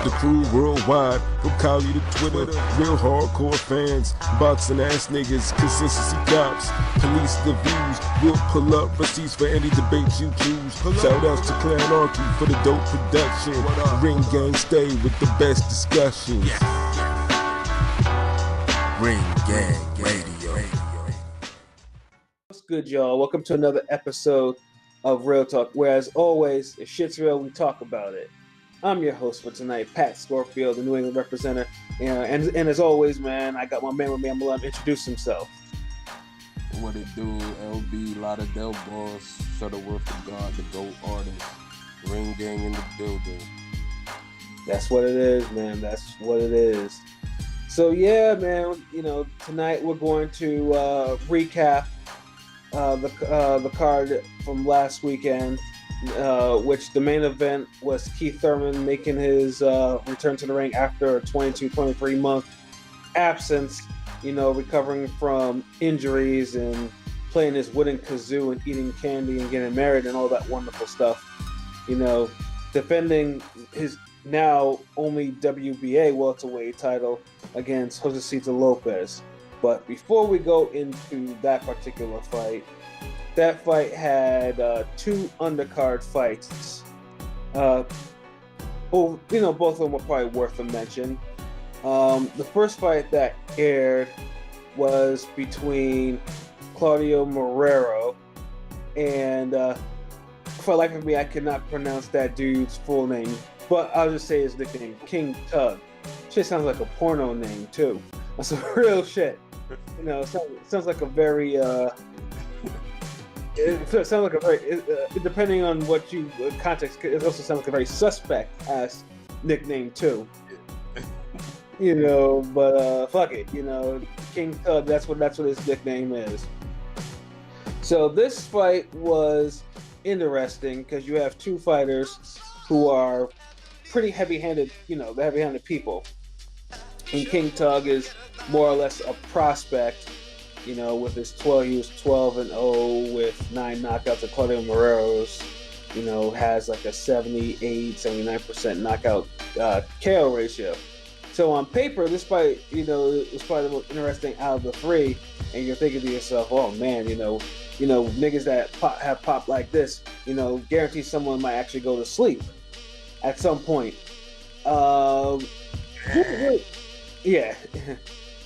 The crew worldwide, from Cali to Twitter, real hardcore fans, boxing ass niggas, consistency cops, police the views, we'll pull up receipts for any debate you choose. Shout outs to Clan Archie for the dope production. Ring Gang stay with the best discussions. Ring Gang Radio. What's good, y'all? Welcome to another episode of Real Talk, where as always, if shit's real, we talk about it. I'm your host for tonight, Patscorpio, the New England representative. And as always, man, I got my man with me. I'm gonna let him introduce himself. What it do? LB, Lauderdale Boss, Shutterworth, the Gawd, the GOAT artist, Ring Gang in the building. That's what it is, man. That's what it is. So yeah, man. You know, tonight we're going to recap the card from last weekend, which the main event was Keith Thurman making his return to the ring after a 22-23 month absence, you know, recovering from injuries and playing his wooden kazoo and eating candy and getting married and all that wonderful stuff, you know, defending his now only WBA welterweight title against Josesito Lopez. But before we go into that particular fight, that fight had two undercard fights. Both of them were probably worth a mention. The first fight that aired was between Claudio Marrero and, for the life of me, I cannot pronounce that dude's full name, but I'll just say his nickname, King Tug. Shit sounds like a porno name too. That's some real shit. You know, it sounds like a very, it sounds like a very, depending on what you context, it also sounds like a very suspect ass nickname too. You know, but fuck it, you know, King Tug, that's what his nickname is. So this fight was interesting because you have two fighters who are pretty heavy-handed, you know, the heavy-handed people. And King Tug is more or less a prospect, you know, with his he was 12-0 with 9 knockouts. And Claudio Marrero's, you know, has like a 79% knockout KO ratio. So on paper, this fight, you know, was probably the most interesting out of the three. And you're thinking to yourself, oh man, you know, niggas that have popped like this, you know, guarantee someone might actually go to sleep at some point. Yeah.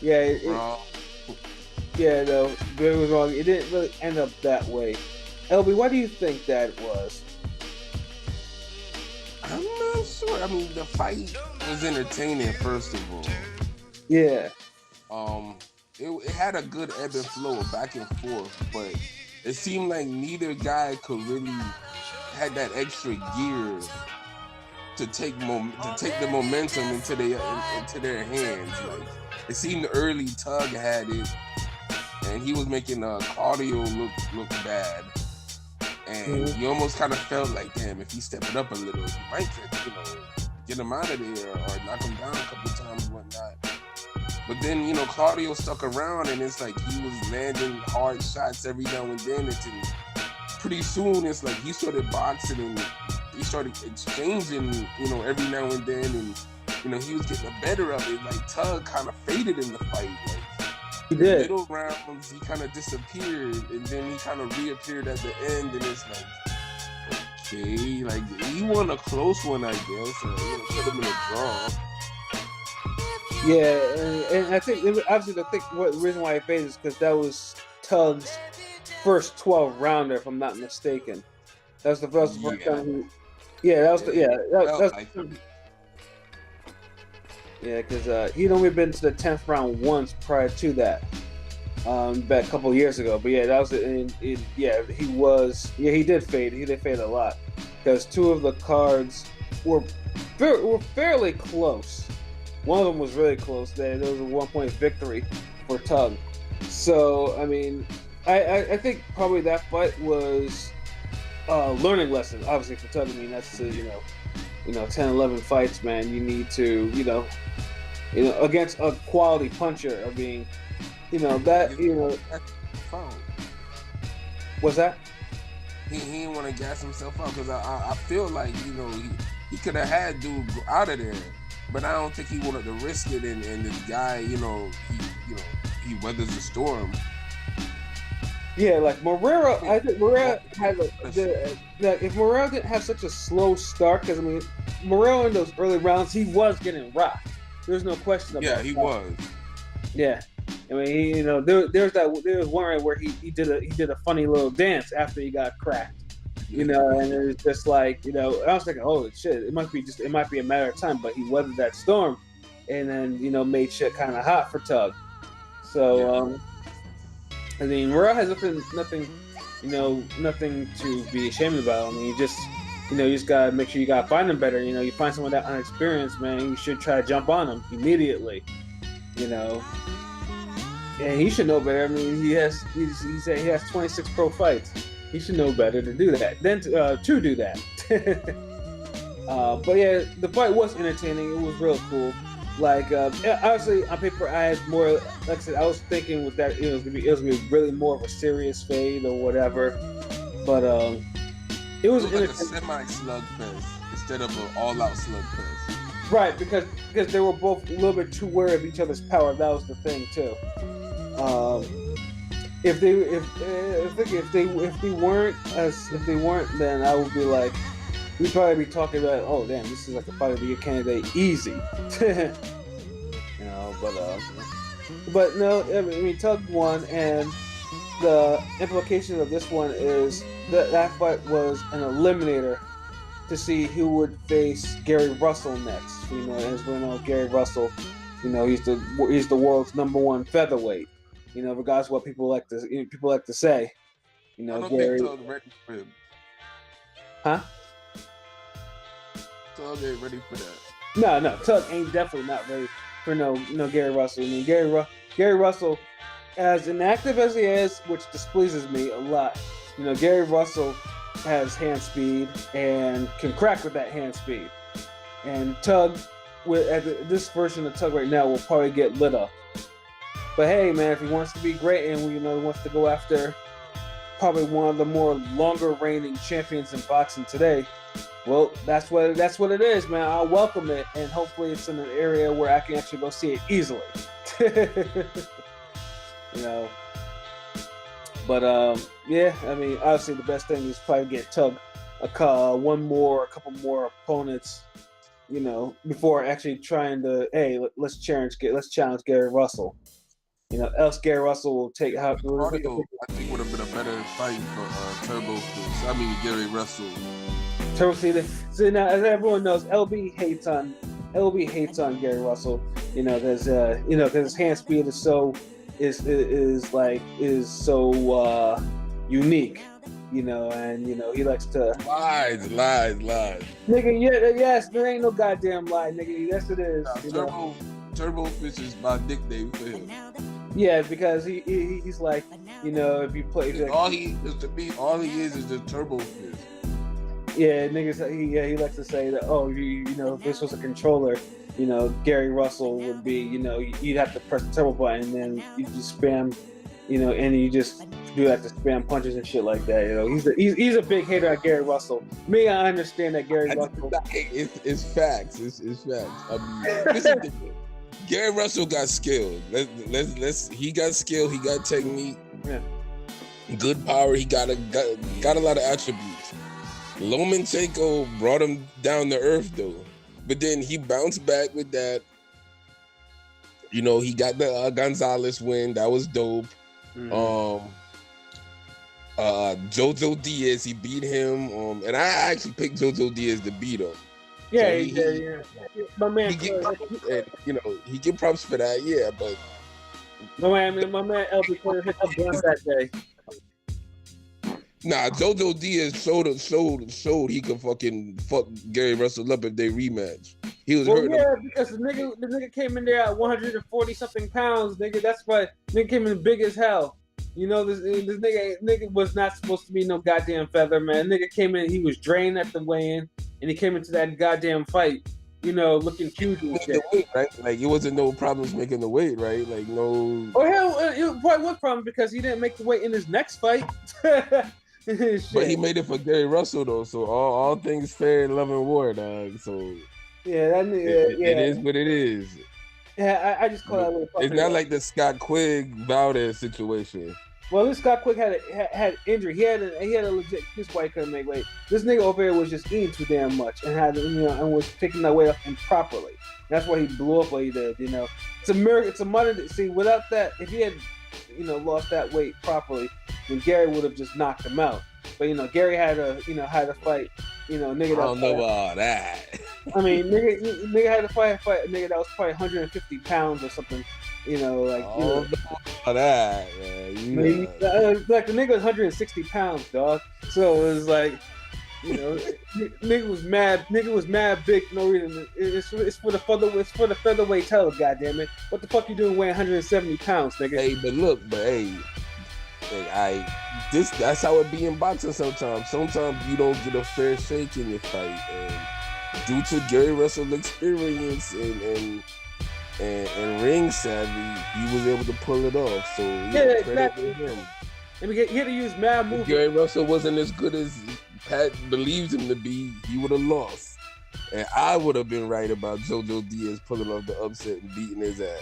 No, it was wrong. It didn't really end up that way. LB, why do you think that was? I'm not sure. I mean, the fight was entertaining, first of all. Yeah. It had a good ebb and flow back and forth, but it seemed like neither guy could really had that extra gear to take the momentum into their hands. Like, it seemed early Tug had it, and he was making Claudio look bad. And you almost kind of felt like, damn, if he stepped it up a little, he might get him out of there or knock him down a couple times and whatnot. But then, you know, Claudio stuck around, and it's like he was landing hard shots every now and then. Until pretty soon, it's like he started boxing and he started exchanging, you know, every now and then, and you know, he was getting the better of it. Like Tug kind of faded in the fight. Like, he did. Middle rounds, he kind of disappeared, and then he kind of reappeared at the end, and it's like, okay, like he won a close one, I guess, or you know, could have been a draw. Yeah, and I think obviously the reason why he faded is because that was Tug's first 12 rounder, if I'm not mistaken. That was the first time. Because he'd only been to the 10th round once prior to that, back a couple of years ago. But yeah, that was he did fade. He did fade a lot because two of the cards were fairly close. One of them was really close. There was a 1-point victory for Tug. So I mean, I think probably that fight was a learning lesson, obviously for Tug. I mean, that's you know 10, 11 fights, man. You need to you know against a quality puncher. I mean, what's that? He didn't want to gas himself up because I feel like he could have had dude out of there. but I don't think he wanted to risk it. And this guy, he weathers the storm. Yeah, like Morero, I think Morero had if Morero didn't have such a slow start, because I mean, Morero in those early rounds, he was getting rocked. There's no question about it. Yeah, he was. Yeah, I mean, he, there was one right where he did a funny little dance after he got cracked, and it was just like, I was thinking, oh shit, it might be a matter of time, but he weathered that storm, and then made shit kind of hot for Tug. So. I mean, Morel has nothing to be ashamed about. I mean, you just gotta make sure you gotta find him better. You find someone that unexperienced, man, you should try to jump on him immediately. And he should know better. I mean, he has 26 pro fights. He should know better to do that. To do that. But yeah, the fight was entertaining. It was real cool. Like, obviously, on paper, I had more. Like I said, I was thinking with that it was gonna be really more of a serious fade or whatever. But it was like a semi-slugfest instead of an all-out slugfest. Right, because they were both a little bit too wary of each other's power. That was the thing too. If they weren't, then I would be like. We'd probably be talking about, oh damn, this is like a fight of the year candidate, easy. But no, I mean, Tug won, and the implication of this one is that fight was an eliminator to see who would face Gary Russell next. As we know, Gary Russell, he's the world's #1 featherweight. Regardless of what people like to say. I don't Gary. think Tug ready for him. Huh? Tug ain't ready for that. No, Tug ain't definitely not ready for no Gary Russell. I mean, Gary Russell, as inactive as he is, which displeases me a lot. Gary Russell has hand speed and can crack with that hand speed. And Tug, this version of Tug right now, will probably get lit up. But hey, man, if he wants to be great and he wants to go after probably one of the more longer reigning champions in boxing today. Well, that's what it is, man. I'll welcome it, and hopefully it's in an area where I can actually go see it easily. But yeah, I mean, obviously the best thing is probably get Tug a couple more opponents, before actually trying to, hey, let's challenge Gary Russell. Else Gary Russell will take how. Cardio, I think would have been a better fight for Turbo. Gary Russell. See, now, as everyone knows, LB hates on Gary Russell. Because his hand speed is so unique. And he likes to lies. Nigga, yes, there ain't no goddamn lie, nigga. Yes, it is. Turbo Fish is my nickname for him. Yeah, because he's like, if you play, all he is the Turbo Fish. Yeah, niggas. He likes to say that. Oh, if this was a controller, Gary Russell would be. You'd have to press the turbo button, and then you just spam, and you just do that to spam punches and shit like that. He's a big hater at Gary Russell. Me, I understand that Gary Russell. It's facts. It's facts. I mean, listen, Gary Russell got skill. He got skill. He got technique. Yeah. Good power. He got a lot of attributes. Lomachenko brought him down to earth though, but then he bounced back with that. He got the Gonzalez win. That was dope. Jojo Diaz, he beat him. And I actually picked Jojo Diaz to beat him. Yeah, so my man. He get props for that. Yeah, but my man LB Porter hit up that day. Nah, Jojo Diaz showed he could fucking fuck Gary Russell up if they rematch. He was hurting him. Because the nigga came in there at 140 something pounds, nigga. That's why nigga came in big as hell. This nigga was not supposed to be no goddamn feather, man. Nigga came in, he was drained at the weigh-in, and he came into that goddamn fight, looking huge and shit. Weight, right? Like it wasn't no problems making the weight, right? Like no. Oh hell, it probably was problem because he didn't make the weight in his next fight. But he made it for Gary Russell though, so all things fair in love and war, dog. So Yeah, that nigga. It is what it is. Yeah, I just call that a little. It's not like the Scott Quigg Valdez situation. Well, this Scott Quick had injury. He had a legit. This white couldn't make weight. This nigga over here was just eating too damn much and had and was taking that weight up improperly. That's why he blew up what he did. It's a miracle. It's a money. See, without that, if he had lost that weight properly, then Gary would have just knocked him out. But Gary had to fight. Nigga. I don't know about that. I mean, nigga had to fight a nigga that was probably 150 pounds or something. About that, man. Like the nigga was 160 pounds, dog. So it was like, nigga was mad. Nigga was mad big for no reason. It's for the featherweight title. Goddamn it! What the fuck you doing weighing 170 pounds, nigga? Hey, that's how it be in boxing sometimes. Sometimes you don't get a fair shake in your fight, and due to Gary Russell's experience and ring savvy, he was able to pull it off. So credit to him. And he had to use mad movement. If Gary Russell wasn't as good as Pat believes him to be, he would have lost. And I would have been right about JoJo Diaz pulling off the upset and beating his ass.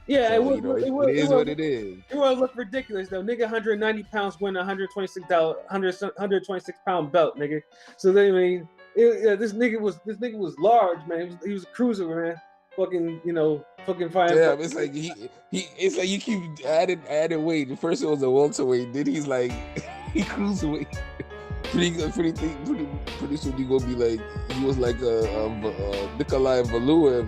Yeah, so, it is what it is. It would look ridiculous though. Nigga, 190 pounds win a $126 pound belt, nigga. So then, this nigga was large, man. He was a cruiser, man. Fucking fine. Yeah, it's like it's like you keep adding weight. The first it was a welterweight, then he's like he cruiserweight. Pretty soon he gonna be like he was like a Nikolai Valuev.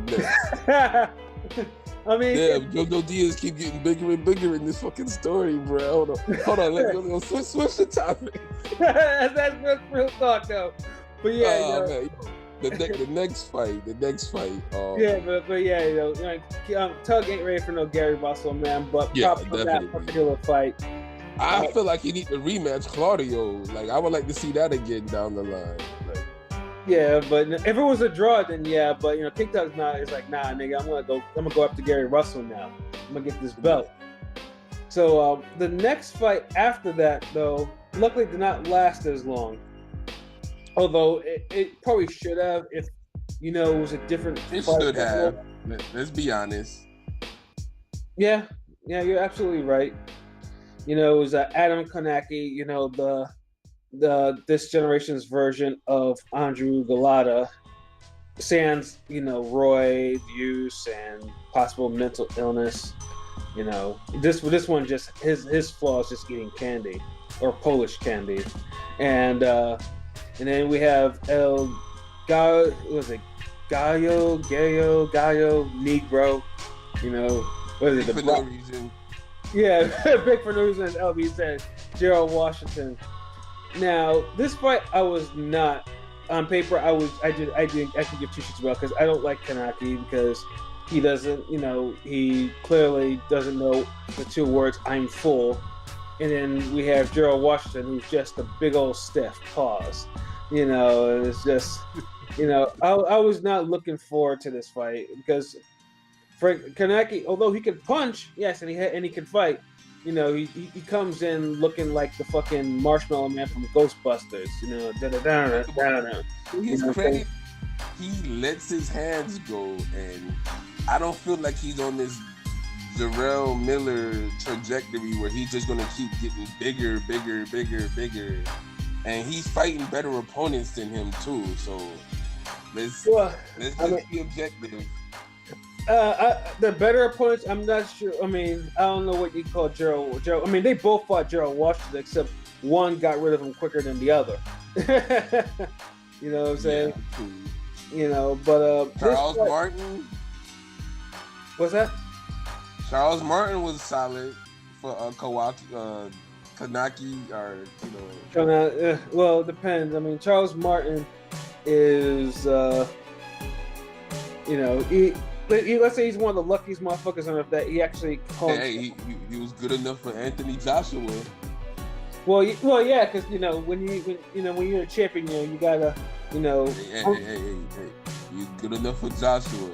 I mean, JoJo Diaz keep getting bigger and bigger in this fucking story, bro. Hold on, let's switch the topic. That's real talk though. But yeah, man. The next fight. Tug ain't ready for no Gary Russell, man. But definitely. That particular fight, I feel like he need to rematch Claudio. Like I would like to see that again down the line. Yeah, but if it was a draw, then yeah. But King Tug's not. It's like, nah, nigga. I'm gonna go up to Gary Russell now. I'm gonna get this belt. So the next fight after that, though, luckily did not last as long. Although it probably should have, if it was a different. It should have. Let's be honest. Yeah, you're absolutely right. It was Adam Konecki. This generation's version of Andrew Galata, sans roid use and possible mental illness. This one just his flaw is just eating candy or Polish candy, and then we have Gallo Negro. What is it? For no reason. Yeah, big for no reason, as LB said. Gerald Washington. Now, this fight, I was not on paper. I could give two shits about because I don't like Konecki because he doesn't. He clearly doesn't know the two words "I'm full." And then we have Gerald Washington, who's just a big old stiff pause. It's just, I was not looking forward to this fight because Frank Konecki, although he can punch, yes, and he can fight, he comes in looking like the fucking Marshmallow Man from Ghostbusters, To his credit, he lets his hands go, and I don't feel like he's on this Jarrell Miller trajectory where he's just gonna keep getting bigger, and he's fighting better opponents than him too. So let's be objective. The better opponents, I'm not sure. I mean, I don't know what you call Gerald. I mean, they both fought Gerald Washington, except one got rid of him quicker than the other. You know what I'm saying? Yeah. But Charles Martin. What's that? Charles Martin was solid for Konecki, or well, it depends. I mean, Charles Martin is, let's say he's one of the luckiest motherfuckers on earth that he actually called. Hey, he was good enough for Anthony Joshua. Well, yeah, because when you're a champion, you gotta, Hey, he's good enough for Joshua.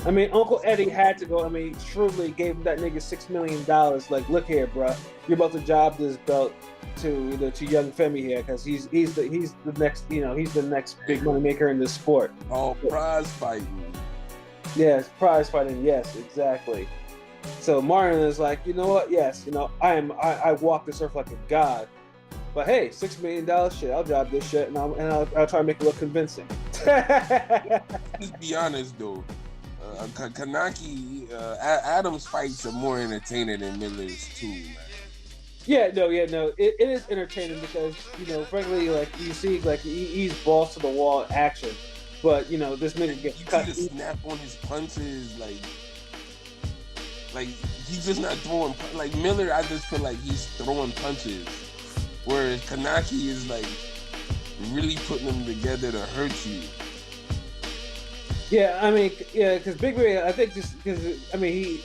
I mean, Uncle Eddie had to go. I mean, shrewdly gave that nigga $6 million. Like, look here, bro, you're about to job this belt to young Femi here because he's the next, he's the next big money maker in this sport. Oh, prize fighting. Yes, prize fighting. Yes, exactly. So Martin is like, you know what? Yes, I walk this earth like a god. But hey, $6 million, shit, I'll job this shit, and I'll try to make it look convincing. Let's be honest though. Kanaki, Adams' fights are more entertaining than Miller's too, man. Yeah, no, it is entertaining because frankly, like you see, like he's balls to the wall action, but this nigga gets cut. You see the snap on his punches, like he's just not throwing. Like Miller, I just feel like he's throwing punches, whereas Kanaki is like really putting them together to hurt you. Yeah, I mean, because Big Ray, I think he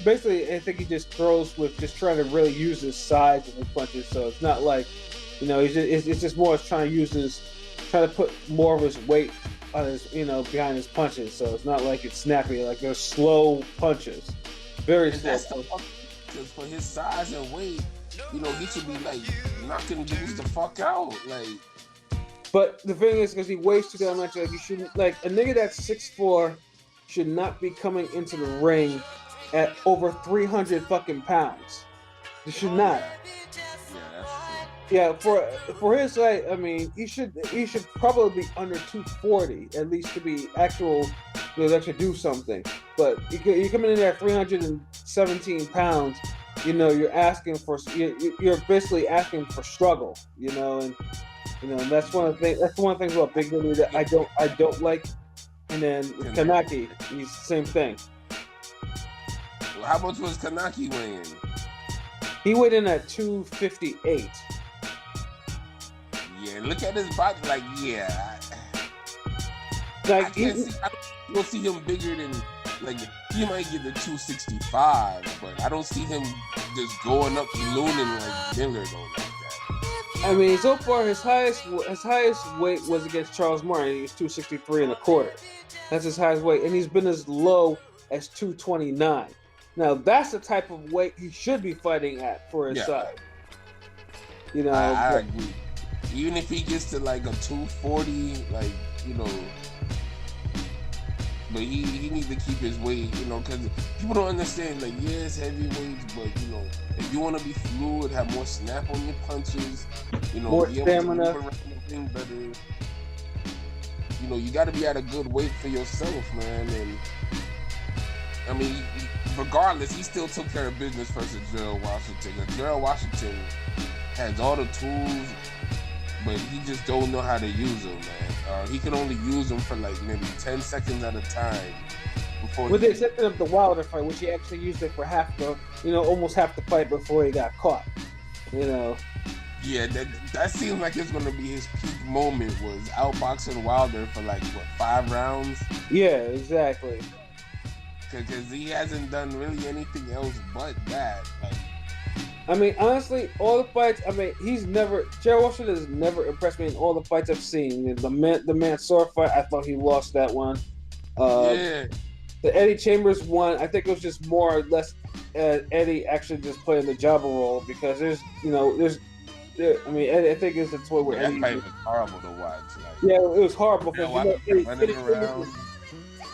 basically, I think he just throws with just trying to really use his sides of his punches. So it's not like, it's just more trying to put more of his weight on his, behind his punches. So it's not like it's snappy, like they're slow punches, very slow punches. Because for his size and weight, he should be like knocking dudes the fuck out, like. But the thing is, because he weighs too damn much, like you shouldn't, like a nigga that's 6'4" should not be coming into the ring at over 300 fucking pounds. He should not. Yeah, for his height, I mean, he should probably be under 240 at least to be actual, that should do something. But you're coming in there at 317 pounds. You're asking for, you're basically asking for struggle. And that's one of the things. That's one of the things about Big Willie that I don't like. And then with Kanaki, he's the same thing. Well, how much was Kanaki weighing? He weighed in at 258. Yeah, look at his body. Like, yeah. Like I don't see him bigger than, like, he might get the 265, but I don't see him just going up looning like Miller though. I mean, so far his highest weight was against Charles Martin. He was 263 and a quarter. That's his highest weight, and he's been as low as 229. Now that's the type of weight he should be fighting at for his side. I agree. Even if he gets to like a 240, like but he needs to keep his weight, because people don't understand. Like, it's heavyweights, but if you want to be fluid, have more snap on your punches, more be stamina, able to move around the ring better. You got to be at a good weight for yourself, man. And I mean, regardless, he still took care of business versus Gerald Washington. Gerald Washington has all the tools, but he just don't know how to use them, man. He can only use them for like maybe 10 seconds at a time. With the exception of the Wilder fight, which he actually used it for almost half the fight before he got caught. Yeah, that seems like it's gonna be his peak moment, was outboxing Wilder for like 5 rounds. Yeah, exactly. Because he hasn't done really anything else but that. Like, I mean, honestly, all the fights. I mean, Gerald Washington has never impressed me in all the fights I've seen. The Mansour fight, I thought he lost that one. The Eddie Chambers one, I think it was just more or less Eddie actually just playing the jobber role, because I think it's the toy where Eddie. That fight was horrible to watch. Yeah, it was horrible because running around.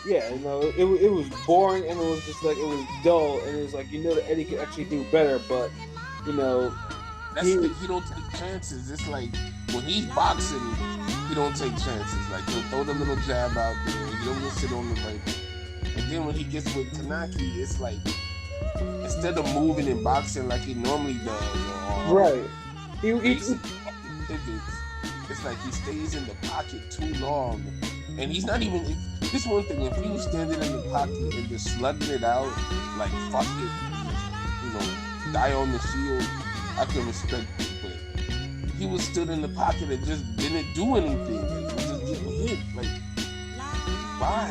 It was boring, and it was just like, it was dull, and it was like, that Eddie could actually do better, but he don't take chances. It's like when he's boxing, he don't take chances. Like, he'll throw the little jab out there, he'll just sit on the right. And then when he gets with Kanaki, it's like, instead of moving and boxing like he normally does, right? It's like he stays in the pocket too long, and he's not even. This one thing, if he was standing in the pocket and just slugging it out, like fuck it, just, die on the shield, I can respect it. But he was stood in the pocket and just didn't do anything. Like, he was just getting hit. Like, why?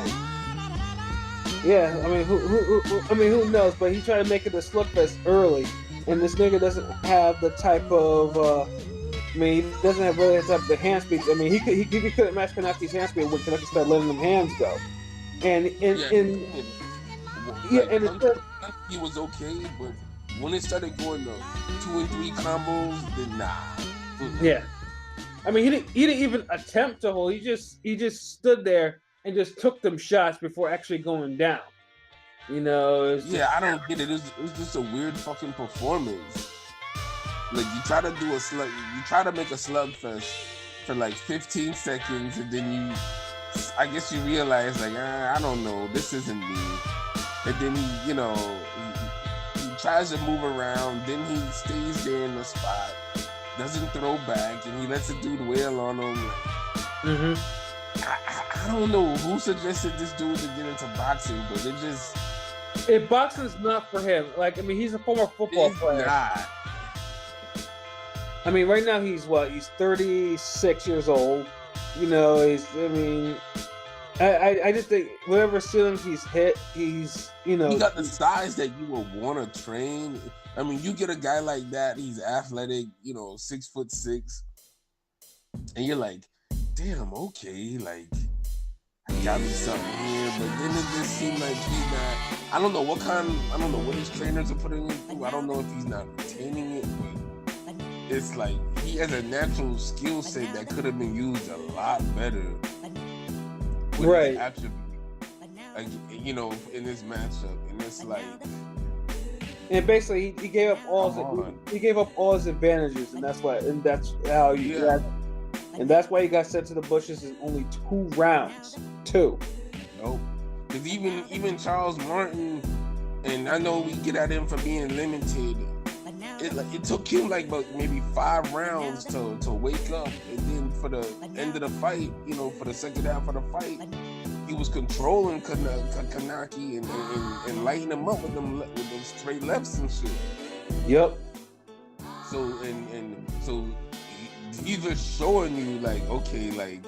Yeah, I mean, who knows? But he tried to make it a slugfest early, and this nigga doesn't have the type of. He doesn't have really the hand speed. I mean, he couldn't match Kanaki's hand speed when Kanaki started letting them hands go. And Yeah, like, and he was okay, but when it started going to 2 and 3 combos, then nah. Yeah, I mean, he didn't even attempt to hold. He just stood there and just took them shots before actually going down. You know, Yeah, I don't get it. It's just a weird fucking performance. Like you try to do you try to make a slugfest for like 15 seconds, and then I guess you realize like, I don't know, this isn't me. And then he tries to move around, then he stays there in the spot, doesn't throw back, and he lets the dude wail on him. I don't know who suggested this dude to get into boxing, but boxing's not for him. Like, I mean, he's a former football player. Not. I mean, right now he's 36 years old. You know, I just think whatever ceiling he's hit, he got the size that you would want to train. I mean, you get a guy like that, he's athletic, 6'6", and you're like, damn, okay, like, I got me something here, but then it just seemed like he's not. I don't know what his trainers are putting him through. I don't know if he's not retaining it, but it's like he has a natural skill set that could have been used a lot better. Right. Like, in this matchup, and it's like. And basically, he gave up all his advantages, and that's why he got sent to the bushes in only 2 rounds. 2. Nope. Because even Charles Martin, and I know we get at him for being limited. It took him like maybe 5 rounds to wake up, and then for the end of the fight, for the second half of the fight, he was controlling Kanaki and lighting him up with them straight lefts and shit. Yep. So so he's just showing you like, okay, like,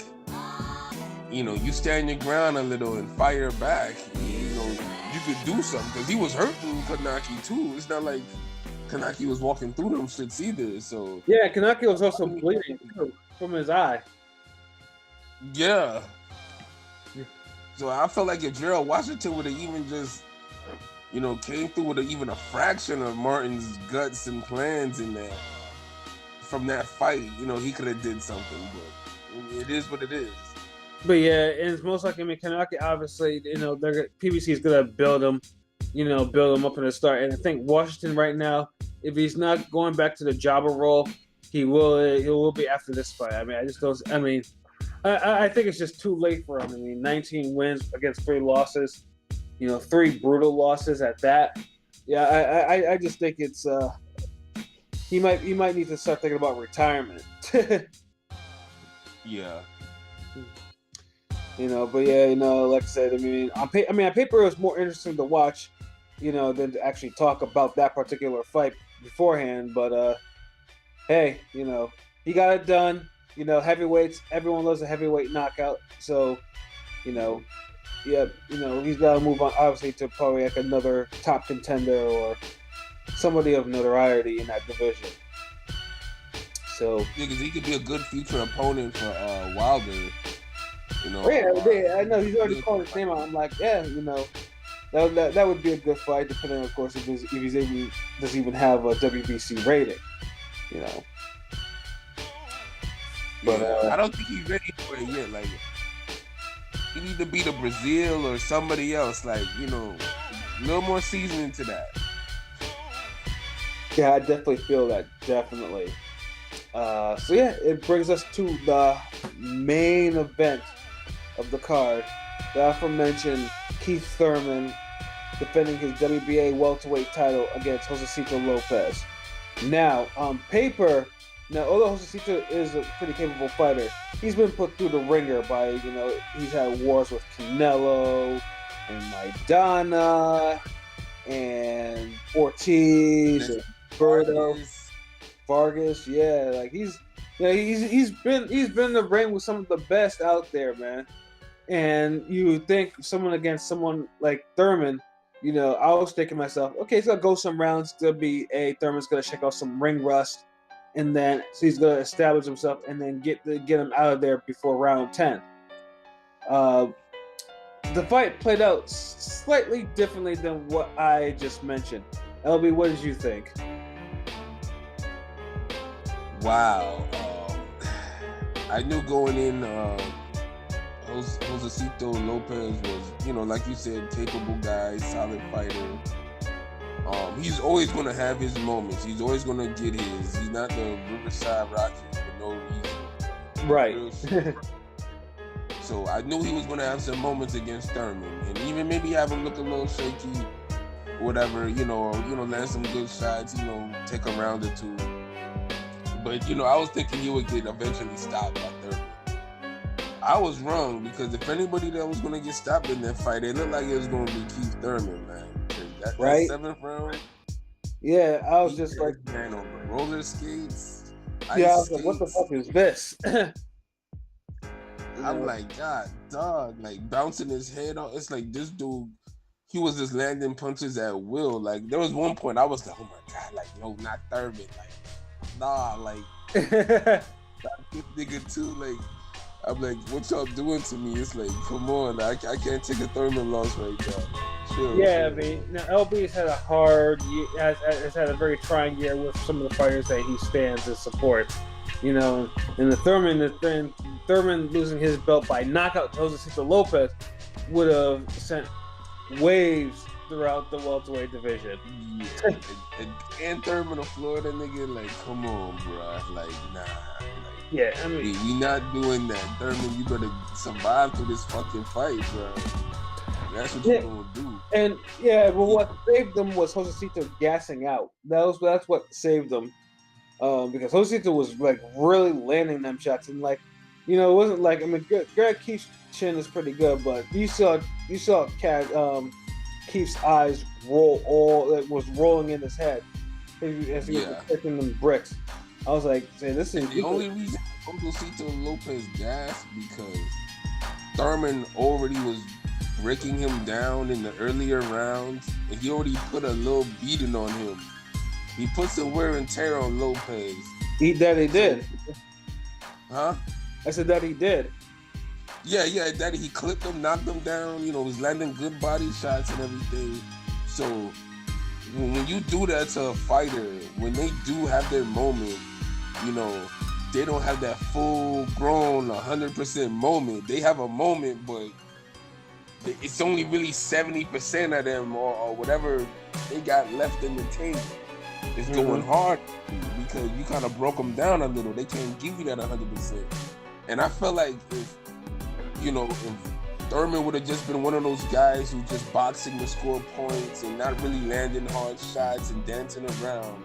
you stand your ground a little and fire back. You could do something, because he was hurting Kanaki too. It's not like Kanaki was walking through them shits either. So yeah, Kanaki was also bleeding too, from his eye. Yeah. So I felt like if Gerald Washington would have even just, came through with even a fraction of Martin's guts and plans in that, from that fight, he could have did something. But it is what it is. But yeah, and it's most likely, Kanaki, obviously, PBC is gonna build him up in the start. And I think Washington right now, if he's not going back to the jobber role, he will be after this fight. I mean, I think it's just too late for him. I mean, 19 wins against 3 losses, 3 brutal losses at that. Yeah, I just think it's he might need to start thinking about retirement. Yeah. But yeah, like I said, on paper it was more interesting to watch, than to actually talk about that particular fight beforehand. But hey, he got it done. Heavyweights, everyone loves a heavyweight knockout. So, he's got to move on, obviously, to probably like another top contender or somebody of notoriety in that division. So, yeah, because he could be a good future opponent for Wilder. I know he's already called his name out. I'm like, yeah, that would be a good fight, depending, of course, if he's able, does even have a WBC rating. But I don't think he's ready for it yet. Like, he need to beat a Brazil or somebody else. Like, a little more seasoning to that. Yeah, I definitely feel that. Definitely. So yeah, it brings us to the main event of the card. The aforementioned Keith Thurman defending his WBA welterweight title against Josesito Lopez. Now, on paper, although Josesito is a pretty capable fighter, he's been put through the ringer by, he's had wars with Canelo and Maidana and Ortiz and Berto. Vargas, yeah, like he's been in the ring with some of the best out there, man. And you think someone against someone like Thurman, I was thinking to myself, okay, he's gonna go some rounds. Thurman's gonna check out some ring rust, and then so he's gonna establish himself, and then get him out of there before round 10. the fight played out slightly differently than what I just mentioned. LB, what did you think? Wow. I knew going in, Josesito Lopez was, like you said, capable guy, solid fighter. He's always going to have his moments. He's always going to get his. He's not the Riverside Rockies for no reason. Right. So I knew he was going to have some moments against Thurman, and even maybe have him look a little shaky, whatever. Land some good shots. Take a round or two. But I was thinking he would get eventually stopped by Thurman. I was wrong, because if anybody that was going to get stopped in that fight, it looked like it was going to be Keith Thurman, man. That 7th round. Yeah, I was just like, man, on the roller skates. Yeah, I was like, what the fuck is this? I'm like, God, dog, like bouncing his head off. It's like this dude, he was just landing punches at will. Like there was one point I was like, oh my God, like no, not Thurman, like nah, like this nigga too. Like I'm like, what y'all doing to me? It's like, come on, I can't take a Thurman loss right now. Chill. I mean, LB has had a hard year, has had a very trying year with some of the fighters that he stands and supports. And the Thurman losing his belt by knockout to Josesito Lopez would have sent waves throughout the welterweight division. Yeah. and Thurman, a Florida nigga, like, come on, bro, like, nah. Yeah, I mean, we not doing that. Thurman, you better survive through this fucking fight, bro. That's what you're gonna do. And but what saved them was Josesito gassing out. That's what saved them. Because Josesito was like really landing them shots, and like, it wasn't like, I mean, Greg Keith's chin is pretty good, but you saw Keith's eyes was rolling in his head as he was taking them bricks. I was like, this is the only reason Josesito Lopez gassed because Thurman already was breaking him down in the earlier rounds, and he already put a little beating on him. He put some wear and tear on Lopez. He did. Huh? I said that he did. Yeah, that he clipped him, knocked him down, was landing good body shots and everything. So when you do that to a fighter, when they do have their moment, they don't have that full grown 100% moment. They have a moment, but it's only really 70% of them or whatever they got left in the tank. It's going hard because you kind of broke them down a little. They can't give you that 100%. And I felt like if Thurman would have just been one of those guys who just boxing to score points and not really landing hard shots and dancing around,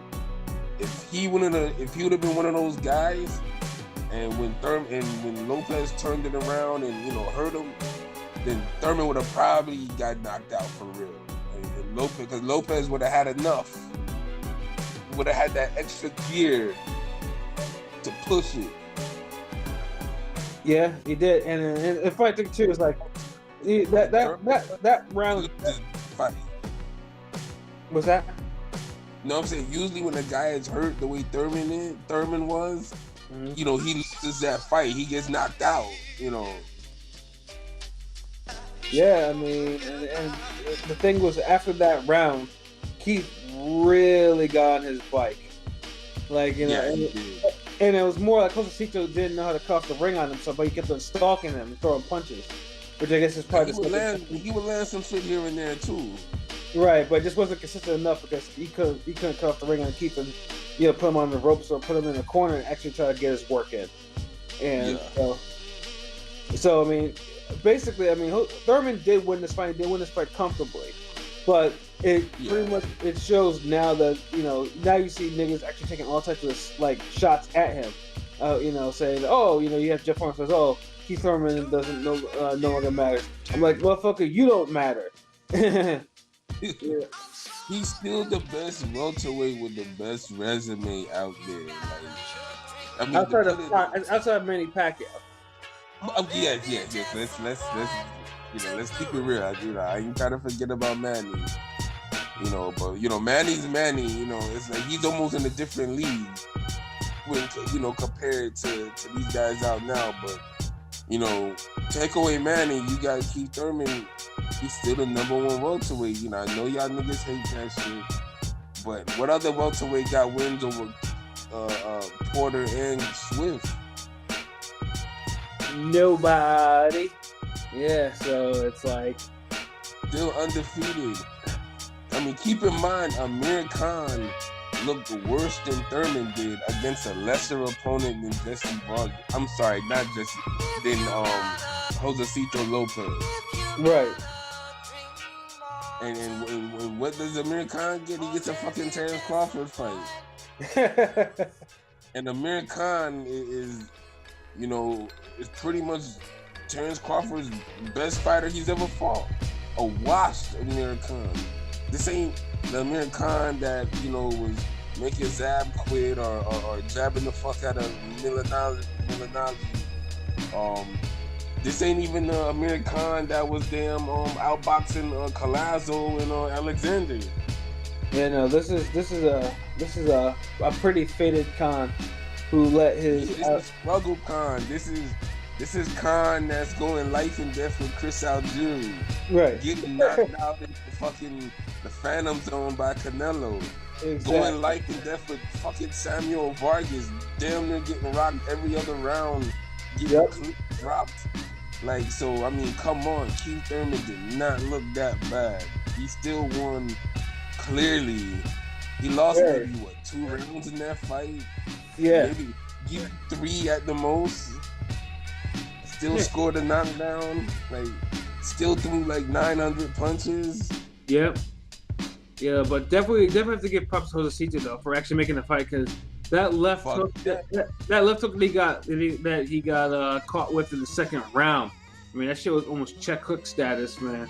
if he would have been one of those guys, and when Lopez turned it around and hurt him, then Thurman would have probably got knocked out for real. And because Lopez would have had enough. Would have had that extra gear to push it. Yeah, he did, and if I think too, it's like that round. Fight. Was that? No, I'm saying usually when a guy is hurt the way Thurman was, he loses that fight. He gets knocked out. Yeah, I mean, and the thing was, after that round, Keith really got on his bike. Like, and it was more like Josesito didn't know how to cuff the ring on himself, but he kept on stalking him and throwing punches, which I guess is probably he would land some shit here and there too. Right, but it just wasn't consistent enough because he couldn't cuff the ring on Keith and put him on the ropes or put him in a corner and actually try to get his work in. And so I mean, basically, I mean, Thurman did win this fight. He did win this fight comfortably, but pretty much it shows now that now you see niggas actually taking all types of like shots at him. Saying, you have Jeff Horn says, Keith Thurman doesn't no longer matters. I'm like, motherfucker, you don't matter. He's still the best welterweight with the best resume out there. Like, I mean, outside of Manny Pacquiao. Yes. Let's keep it real. I ain't trying to forget about Manny. But Manny's Manny. It's like he's almost in a different league when compared to these guys out now. But You know, take away Manny, you got Keith Thurman. He's still the number one welterweight. You know, I know y'all niggas hate that shit, but what other welterweight got wins over Porter and Swift? Nobody. Yeah, so it's like still undefeated. I mean, keep in mind, Amir Khan looked worse than Thurman did against a lesser opponent than Jesse Vargas. I'm sorry, not Jesse, than Josesito Lopez. right. And what does Amir Khan get? He gets a fucking Terrence Crawford fight. And Amir Khan is, you know, is pretty much Terrence Crawford's best fighter he's ever fought. A washed Amir Khan. This ain't the Amir Khan that, you know, was making Zab quit or jabbing the fuck out of Milanali. This ain't even the Amir Khan that was damn outboxing Collazo and Alexander. Yeah, no, this is a pretty faded Khan who let his This is struggle Khan. This is Khan that's going life and death with Chris Algieri. right. Getting knocked out in the Phantom Zone by Canelo. Exactly. Going life and death with fucking Samuel Vargas. Damn near getting rocked every other round. Getting dropped. Like, so, I mean, come on. Keith Thurman did not look that bad. He still won clearly. He lost maybe, 2 rounds in that fight? Yeah. Maybe 3 at the most. Still scored a knockdown. Like, still threw like 900 punches. Yep. Yeah, but definitely have to give props to Josesito though for actually making the fight, because that left hook that he got caught with in the second round. I mean, that shit was almost check hook status, man.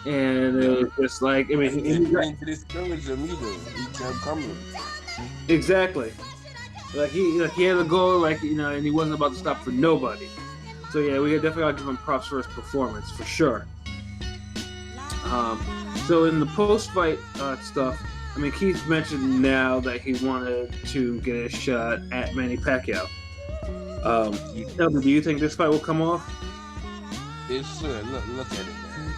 And it was just like, I mean, he didn't discourage him either. He kept coming. Exactly. Like he had a goal, like, you know, and he wasn't about to stop for nobody. So yeah, we definitely gotta give him props for his performance for sure. So in the post-fight stuff, I mean, Keith mentioned now that he wanted to get a shot at Manny Pacquiao. Do you think this fight will come off? It should. Look at it, man.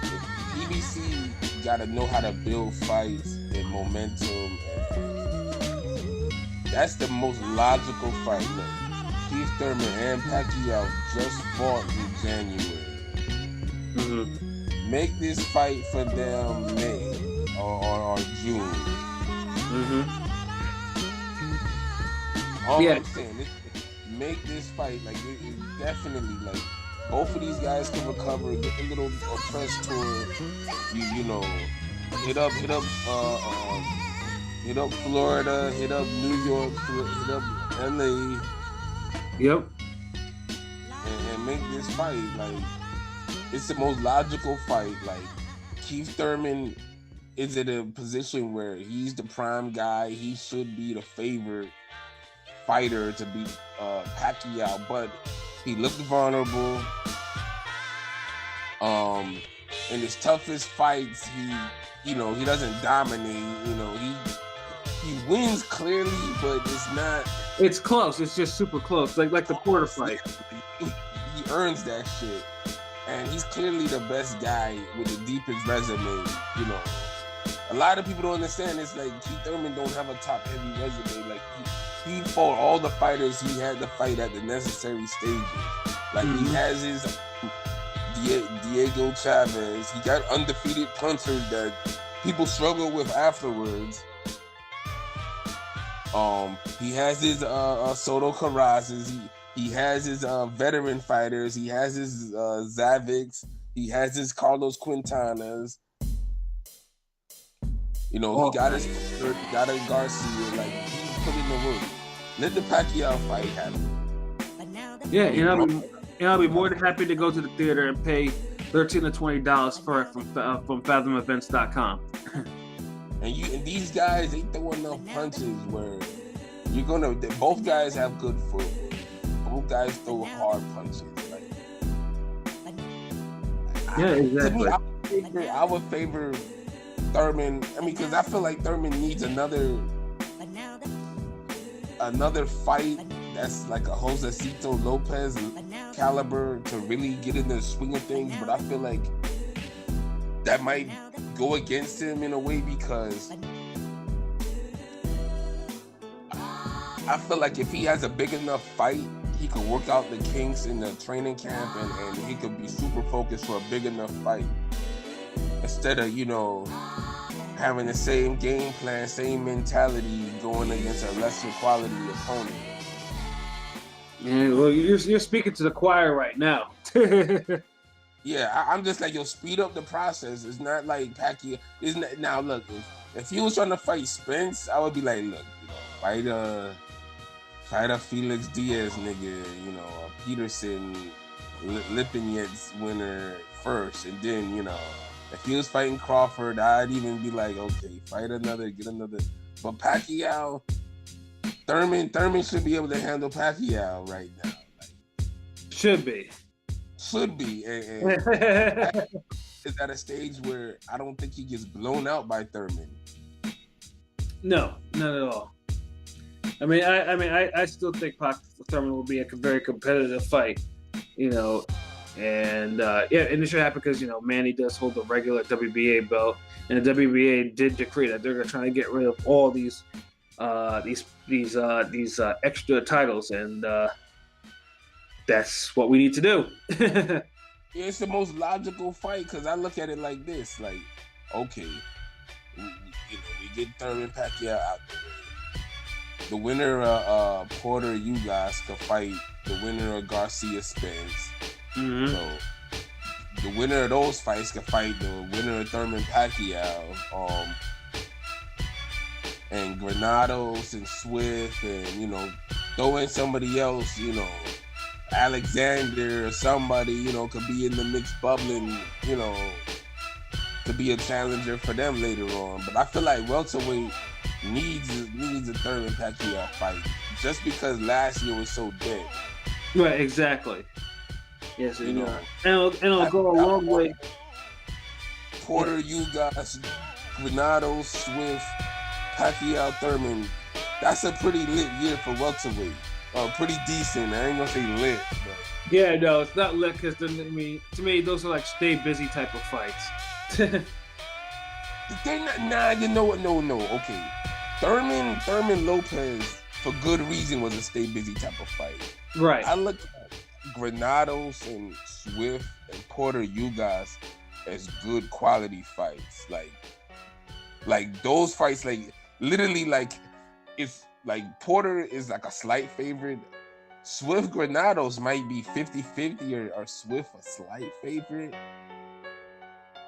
Like, PBC gotta know how to build fights and momentum. And that's the most logical fight. Look, Keith Thurman and Pacquiao just fought in January. Mm-hmm. Make this fight for them May or June. Mm-hmm. All I'm saying is make this fight like it definitely like both of these guys can recover, get a little press tour. You know, hit up Florida, hit up New York, hit up LA. Yep. And make this fight like. It's the most logical fight. Like, Keith Thurman is in a position where he's the prime guy. He should be the favorite fighter to beat Pacquiao, but he looked vulnerable. In his toughest fights, he doesn't dominate. You know, he wins clearly, but it's not. It's close. It's just super close. Like the Porter fight. He earns that shit. And he's clearly the best guy with the deepest resume, you know. A lot of people don't understand. It's like Keith Thurman don't have a top-heavy resume. Like, he fought all the fighters he had to fight at the necessary stages. Like, he has his Diego Chavez. He got undefeated punchers that people struggle with afterwards. He has his Soto Carrazes. He has his veteran fighters. He has his Zavics. He has his Carlos Quintanas. You know, he got his Garcia. Like, he's put in the work. Let the Pacquiao fight happen. Yeah, and I'll be more than happy to go to the theater and pay $13 to $20 for it from FathomEvents.com. And these guys, they throw enough punches where both guys have good foot. Both guys throw hard punches. Like, yeah, exactly. To me, I would favor Thurman. I mean, because I feel like Thurman needs another fight that's like a Josesito Lopez caliber to really get in the swing of things, but I feel like that might go against him in a way because I feel like if he has a big enough fight, he could work out the kinks in the training camp and he could be super focused for a big enough fight. Instead of, having the same game plan, same mentality going against a lesser quality opponent. Yeah, well, you're speaking to the choir right now. Yeah, I'm just like, speed up the process. It's not like Pacquiao. Now look, if he was trying to fight Spence, I would be like, look, fight a Felix Diaz nigga, a Peterson Lipinets winner first, and then if he was fighting Crawford, I'd even be like, okay, get another. But Pacquiao, Thurman should be able to handle Pacquiao right now. Should be. And is at a stage where I don't think he gets blown out by Thurman. No, not at all. I still think Thurman will be a very competitive fight, and it should happen because Manny does hold the regular WBA belt, and the WBA did decree that they're trying to get rid of all these extra titles, and that's what we need to do. It's the most logical fight because I look at it like this: like, okay, we get Thurman Pacquiao out there. The winner of Porter Ugas could fight the winner of Garcia Spence. Mm-hmm. So the winner of those fights could fight the winner of Thurman Pacquiao, and Granados and Swift, and throw in somebody else, Alexander or somebody, could be in the mix bubbling, to be a challenger for them later on. But I feel like welterweight needs a Thurman Pacquiao fight just because last year was so dead. Right, exactly. Yes, and it'll go a long way. Porter, Ugas, Granados, Swift, Pacquiao, Thurman. That's a pretty lit year for welterweight. Pretty decent. I ain't gonna say lit, but yeah, no, it's not lit because to me, those are like stay busy type of fights. They're not. Nah, you know what? No. Okay, Thurman Lopez for good reason was a stay busy type of fight. Right. I look at Granados and Swift and Porter Ugas as good quality fights. Like those fights, like literally, like if like Porter is like a slight favorite, Swift Granados might be 50-50 or Swift a slight favorite.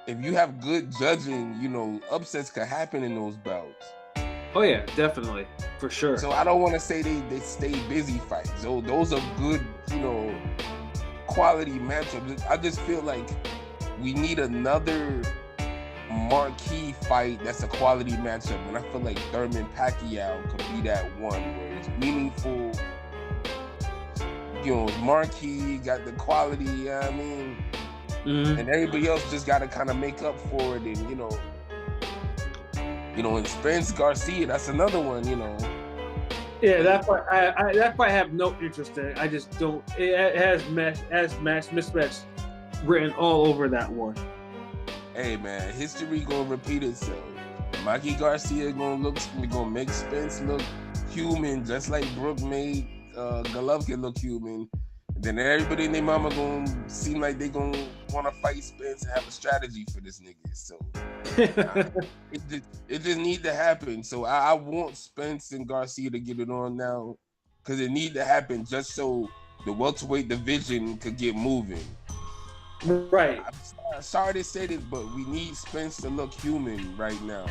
If you have good judging, upsets could happen in those bouts. Oh yeah, definitely, for sure. So I don't want to say they stay busy fights. So those are good, quality matchups. I just feel like we need another marquee fight that's a quality matchup, and I feel like Thurman Pacquiao could be that one where it's meaningful. Marquee got the quality. Mm-hmm. And everybody else just got to kind of make up for it, and and Spence Garcia, that's another one, Yeah, that part I have no interest in. I just don't. It has mismatch written all over that one. Hey man, history gonna repeat itself. Mikey Garcia gonna make Spence look human, just like Brooke made Golovkin look human. Then everybody and their mama gonna seem like they gonna want to fight Spence and have a strategy for this nigga. So it just need to happen. So I want Spence and Garcia to get it on now because it need to happen just so the welterweight division could get moving. Right. I'm sorry to say this, but we need Spence to look human right now.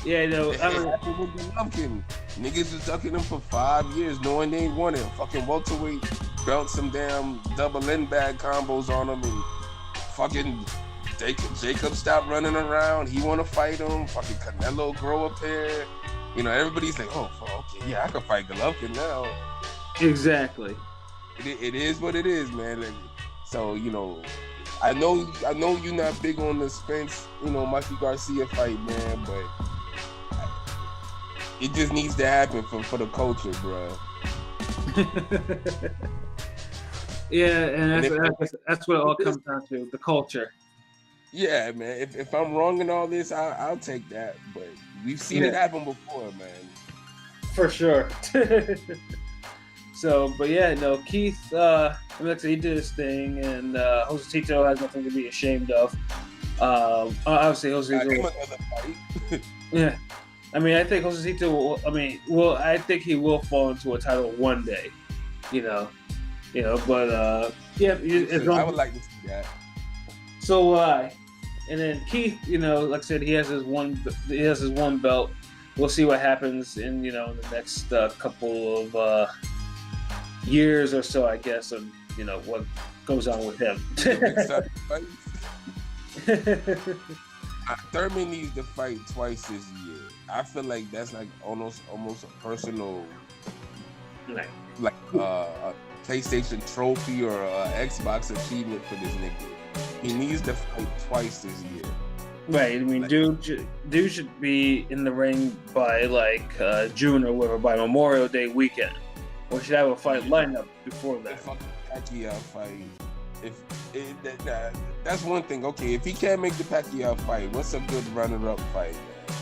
Yeah, no. Golovkin. Niggas was ducking him for 5 years, knowing they ain't won it. Fucking welterweight belt some damn double end bag combos on him, and fucking Jacob stopped running around. He want to fight him. Fucking Canelo grow a pair. Everybody's like, oh, okay, yeah, I can fight Golovkin now. Exactly. It is what it is, man. So I know you're not big on the Spence, Mikey Garcia fight, man, but it just needs to happen for the culture, bro. Yeah, and that's what it all comes down to, the culture. Yeah, man. If I'm wrong in all this, I'll take that. But we've seen it happen before, man. For sure. So, but yeah, no, Keith, like I said, he did his thing, and Josesito has nothing to be ashamed of. Obviously, Josesito. Yeah, I mean, I think Josesito will. I think he will fall into a title one day. But yeah, I would like to see that. So will I. And then Keith, like I said, he has his one belt. We'll see what happens in the next couple of years or so, I guess, and what goes on with him. Thurman needs to fight twice this year. I feel like that's like almost a personal, like a PlayStation trophy or a Xbox achievement for this nigga. He needs to fight twice this year. Right. I mean, dude should be in the ring by June or whatever, by Memorial Day weekend. Or should have a fight lineup before that. The fucking Pacquiao fight. That's one thing. Okay, if he can't make the Pacquiao fight, what's a good runner-up fight, man?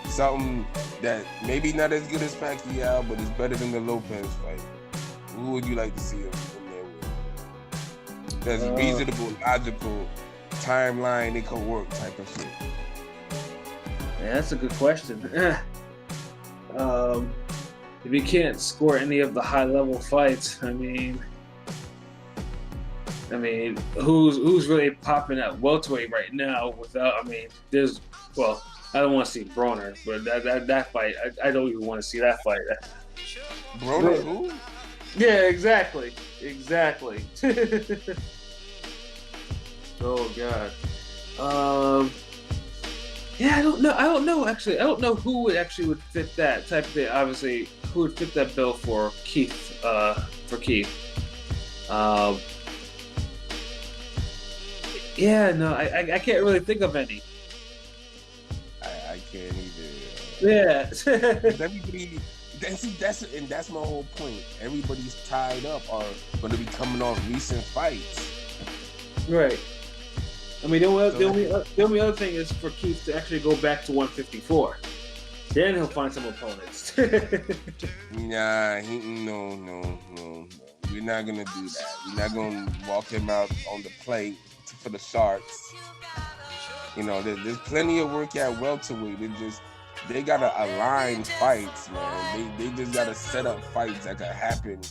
Something that maybe not as good as Pacquiao, but is better than the Lopez fight. Who would you like to see him in there with? That's reasonable, logical timeline. It could work type of shit. Yeah, that's a good question. If you can't score any of the high-level fights, I mean, who's really popping at welterweight right now? I don't want to see Broner, but that fight, I don't even want to see that fight. Broner who? Yeah, exactly. Oh God. Yeah, I don't know. Actually, I don't know who would fit that type of thing. Obviously, who would fit that bill for Keith? Yeah, no, I can't really think of any. I can't either. Yeah. Everybody, that's my whole point. Everybody's tied up or going to be coming off recent fights. Right. I mean, the only other thing is for Keith to actually go back to 154. Then he'll find some opponents. Nah, no. We're not gonna do that. We're not gonna walk him out on the plate for the Sharks. There's plenty of work at welterweight. They gotta align fights, man. They just gotta set up fights that could happen.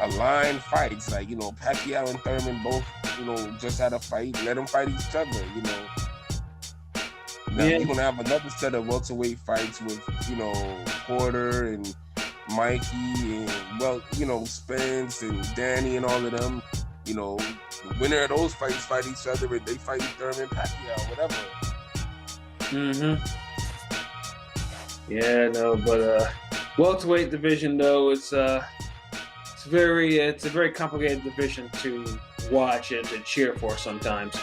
Align fights like Pacquiao and Thurman both just had a fight. Let them fight each other. Now you're gonna have another set of welterweight fights with Porter and Mikey and Spence and Danny and all of them. The winner of those fights fight each other, and they fight Thurman, Pacquiao, whatever. Yeah, no, but welterweight division though, it's a very complicated division to watch and to cheer for sometimes.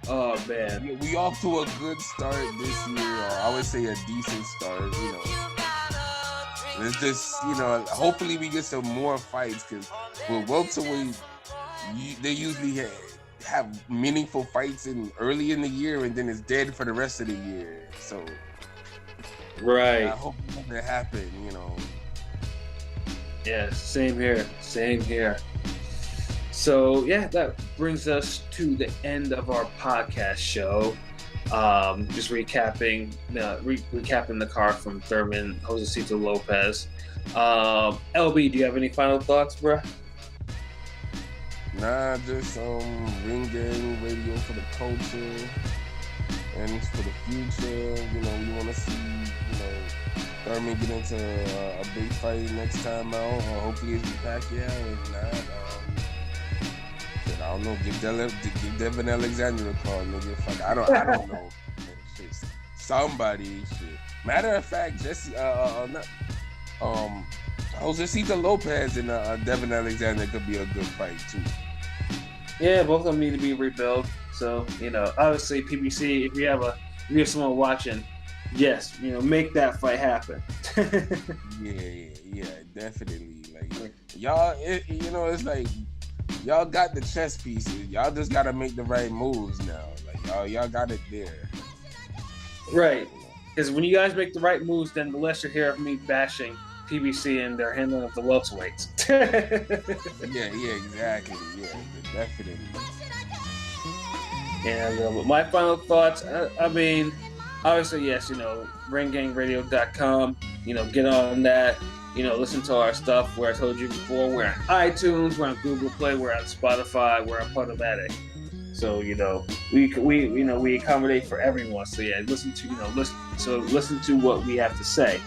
Oh man, we off to a good start this year, or I would say a decent start. It's just hopefully we get some more fights, because with welterweight, they usually have meaningful fights early in the year, and then it's dead for the rest of the year. So, right. I hope that happen. Yeah, same here. So yeah, that brings us to the end of our podcast show. Just recapping the card from Thurman, Josesito Lopez. LB, do you have any final thoughts, bro? Nah, just ring gang radio for the culture and for the future. We want to see Thurman get into a big fight next time out, or hopefully it's with Pacquiao. If not, I don't know. Give Devin Alexander a call, nigga. Fuck, I don't know. Shit. Somebody, shit. Matter of fact, Josesito Lopez and Devin Alexander could be a good fight too. Yeah, both of them need to be rebuilt. So obviously PBC, if you have someone watching, yes, make that fight happen. Yeah, definitely. Like y'all, it's like y'all got the chess pieces. Y'all just gotta make the right moves now. Like y'all got it there. Right. Because when you guys make the right moves, then the less you hear of me bashing PBC and their handling of the welterweights. Yeah, exactly. Yeah, definitely. And but my final thoughts, I mean, obviously, yes, ringgangradio.com, get on that, listen to our stuff. Where I told you before, we're on iTunes, we're on Google Play, we're on Spotify, we're on Podomatic. So, we accommodate for everyone. So yeah, listen to what we have to say,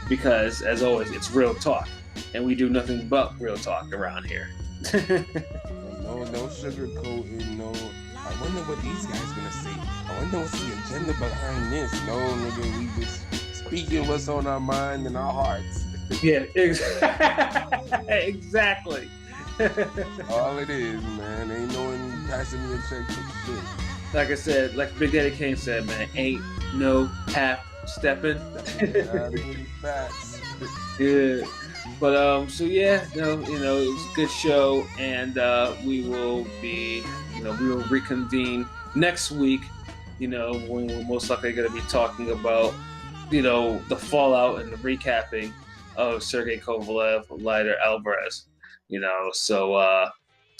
because as always, it's real talk, and we do nothing but real talk around here. No sugarcoating, no. I wonder what these guys gonna say. I wonder what's the agenda behind this. No, nigga, we just speaking what's on our mind and our hearts. Yeah, exactly. All it is, man. Ain't no one passing me a check for shit. Like I said, like Big Daddy Kane said, man, ain't no half stepping. Facts. Yeah. But so yeah, it was a good show, and we will reconvene next week. When we're most likely going to be talking about, the fallout and the recapping of Sergey Kovalev, Lighter Alvarez. So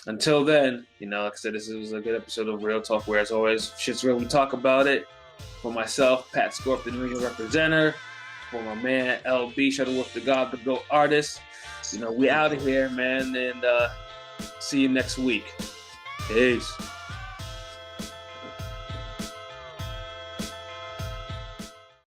until then, like I said, this was a good episode of Real Talk, where as always, shit's real, we talk about it. For myself, Patscorpio, the New England representative. For my man, LB, Shutterworth, the Gawd, the GOAT artist. We out of here, man, and see you next week. Peace.